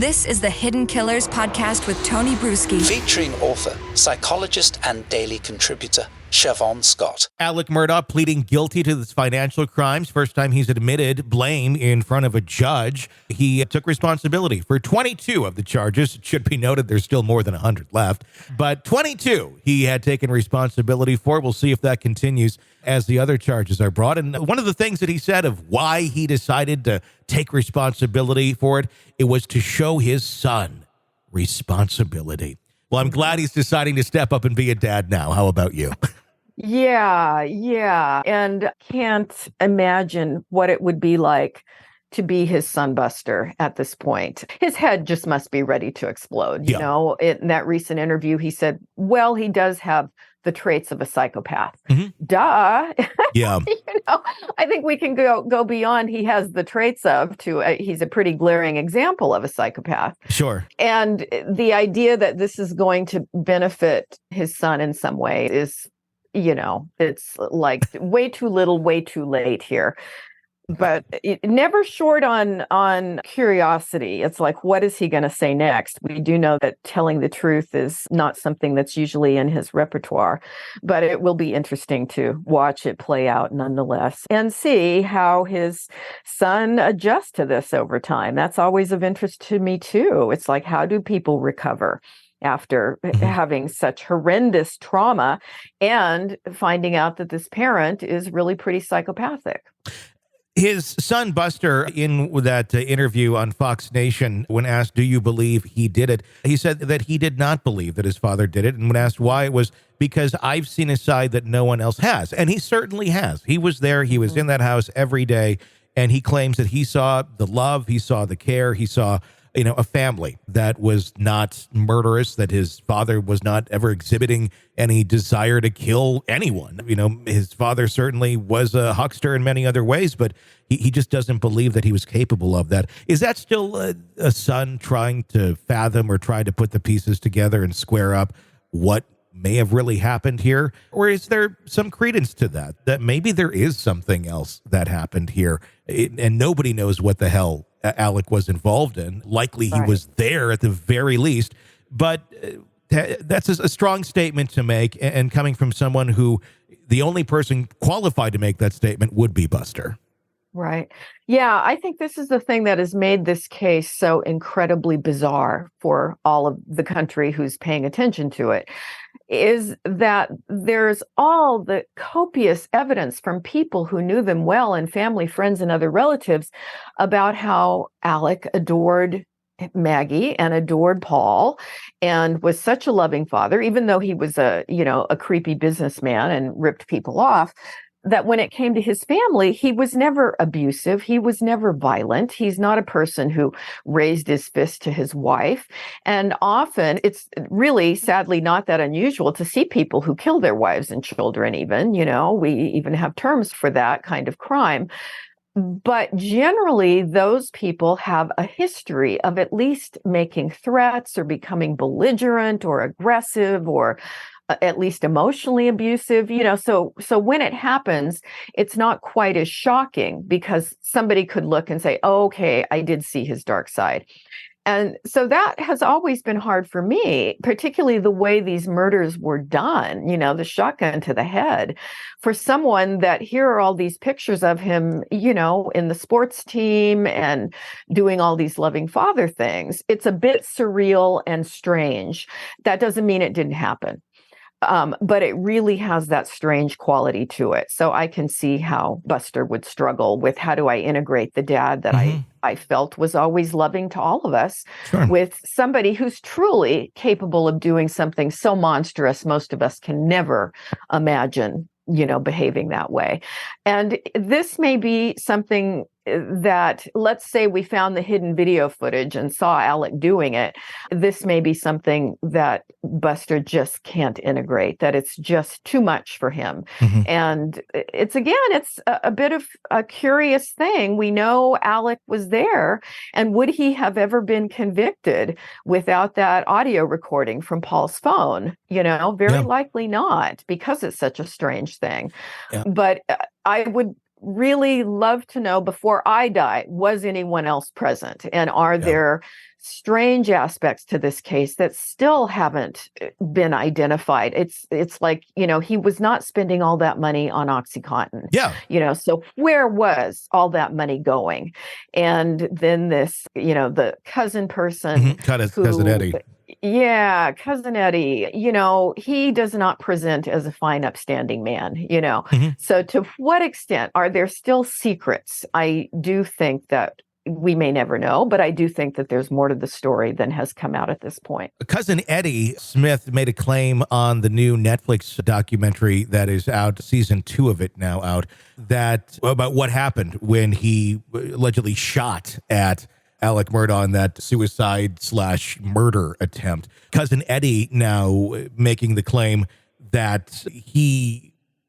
This is the Hidden Killers podcast with Tony Brueski. Featuring author, psychologist, and daily contributor, Shavaun Scott. Alex Murdaugh pleading guilty to his financial crimes. First time he's admitted blame in front of a judge. He took responsibility for 22 of the charges. It should be noted there's still more than 100 left. But 22 he had taken responsibility for. We'll see if that continues as the other charges are brought. And one of the things that he said of why he decided to take responsibility for it, it was to show his son responsibility. Well, I'm glad he's deciding to step up and be a dad now. How about you? Yeah. And can't imagine what it would be like to be his son Buster at this point. His head just must be ready to explode. You know, in that recent interview, he said, well, he does have the traits of a psychopath. Mm-hmm. Duh. Yeah. I think we can go beyond he has the traits of to he's a pretty glaring example of a psychopath. Sure. And the idea that this is going to benefit his son in some way is, it's like way too little, way too late here. But it never short on curiosity. It's like, what is he going to say next? We do know that telling the truth is not something that's usually in his repertoire, but it will be interesting to watch it play out nonetheless and see how his son adjusts to this over time. That's always of interest to me, too. It's like, how do people recover after having such horrendous trauma and finding out that this parent is really pretty psychopathic? His son, Buster, in that interview on Fox Nation, when asked, do you believe he did it? He said that he did not believe that his father did it. And when asked why, it was because I've seen a side that no one else has. And he certainly has. He was there. He was in that house every day. And he claims that he saw the love, he saw the care, he saw a family that was not murderous, that his father was not ever exhibiting any desire to kill anyone. His father certainly was a huckster in many other ways, but he just doesn't believe that he was capable of that. Is that still a son trying to fathom or try to put the pieces together and square up what may have really happened here? Or is there some credence to that maybe there is something else that happened here and nobody knows what the hell Alec was involved in? Likely he was there at the very least, but that's a strong statement to make, and coming from someone who the only person qualified to make that statement would be Buster. Right. Yeah, I think this is the thing that has made this case so incredibly bizarre for all of the country who's paying attention to it, is that there's all the copious evidence from people who knew them well and family, friends, and other relatives about how Alec adored Maggie and adored Paul and was such a loving father, even though he was a creepy businessman and ripped people off. That when it came to his family, he was never abusive. He was never violent. He's not a person who raised his fist to his wife. And often it's really, sadly, not that unusual to see people who kill their wives and children even. We even have terms for that kind of crime. But generally, those people have a history of at least making threats or becoming belligerent or aggressive or at least emotionally abusive, so when it happens, it's not quite as shocking because somebody could look and say, oh, okay, I did see his dark side. And so that has always been hard for me, particularly the way these murders were done, the shotgun to the head. For someone that here are all these pictures of him, in the sports team and doing all these loving father things, it's a bit surreal and strange. That doesn't mean it didn't happen. But it really has that strange quality to it. So I can see how Buster would struggle with how do I integrate the dad that I felt was always loving to all of us with somebody who's truly capable of doing something so monstrous most of us can never imagine, behaving that way. And this may be something that, let's say we found the hidden video footage and saw Alec doing it. This may be something that Buster just can't integrate, that it's just too much for him. And it's a bit of a curious thing. We know Alec was there, and would he have ever been convicted without that audio recording from Paul's phone? Very likely not, because it's such a strange thing. But I would really love to know before I die, was anyone else present? And are there strange aspects to this case that still haven't been identified. It's like, he was not spending all that money on OxyContin. Yeah. So where was all that money going? And then this, the cousin person. Cousin Eddie. Yeah, Cousin Eddie, he does not present as a fine, upstanding man, So to what extent are there still secrets? I do think that we may never know, but I do think that there's more to the story than has come out at this point. Cousin Eddie Smith made a claim on the new Netflix documentary that is out, season 2 of it now out, about what happened when he allegedly shot at Alex Murdaugh in that suicide/murder attempt. Cousin Eddie now making the claim that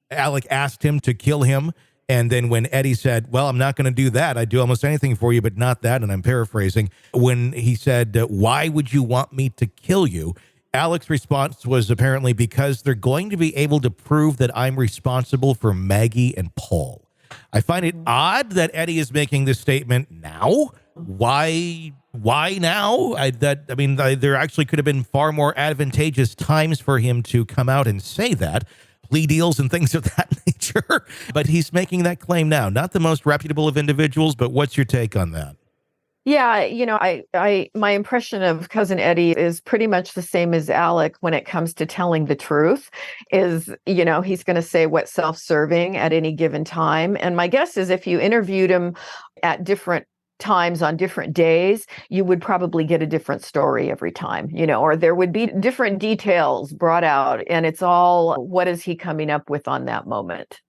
Alec asked him to kill him. And then when Eddie said, well, I'm not going to do that. I'd do almost anything for you, but not that. And I'm paraphrasing. When he said, why would you want me to kill you? Alec's response was apparently because they're going to be able to prove that I'm responsible for Maggie and Paul. I find it odd that Eddie is making this statement now. Why now? There actually could have been far more advantageous times for him to come out and say that. Plea deals and things of that nature. But he's making that claim now. Not the most reputable of individuals, but what's your take on that? Yeah, my impression of Cousin Eddie is pretty much the same as Alec when it comes to telling the truth. He's going to say what's self-serving at any given time. And my guess is if you interviewed him at different times on different days, you would probably get a different story every time, or there would be different details brought out. And it's all, what is he coming up with on that moment?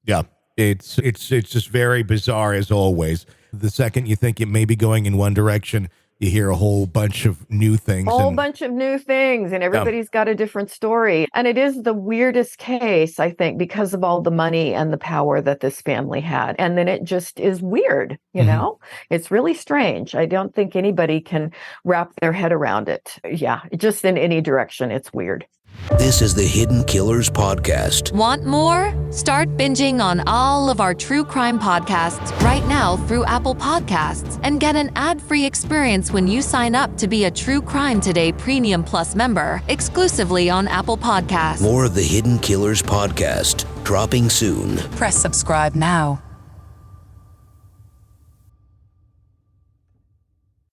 Yeah, it's just very bizarre as always. The second you think it may be going in one direction, you hear a whole bunch of new things. And everybody's got a different story. And it is the weirdest case, I think, because of all the money and the power that this family had. And then it just is weird, It's really strange. I don't think anybody can wrap their head around it. Yeah, just in any direction, it's weird. This is the Hidden Killers Podcast. Want more? Start binging on all of our true crime podcasts right now through Apple Podcasts and get an ad-free experience when you sign up to be a True Crime Today Premium Plus member exclusively on Apple Podcasts. More of the Hidden Killers Podcast dropping soon. Press subscribe now.